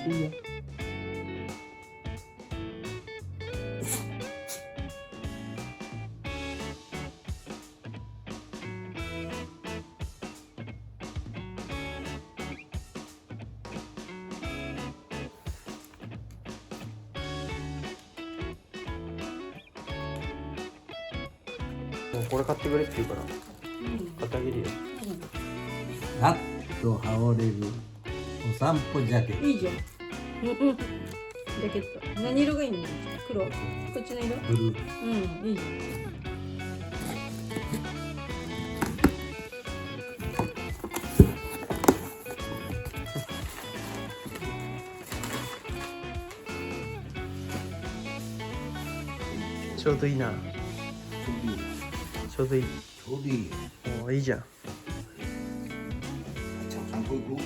いいよ。もうこれ買ってくれって言うから買ってあげるよ。ラッと羽織れるお散歩ジャケット。いいじゃん。ジャケット。何色がいいの？黒。こっちの色？ブルー。うん、いいじゃん。ちょうどいいな。ちょうどいい。ちょうどいいよ。おー、いいじゃん。ちゃんと行く。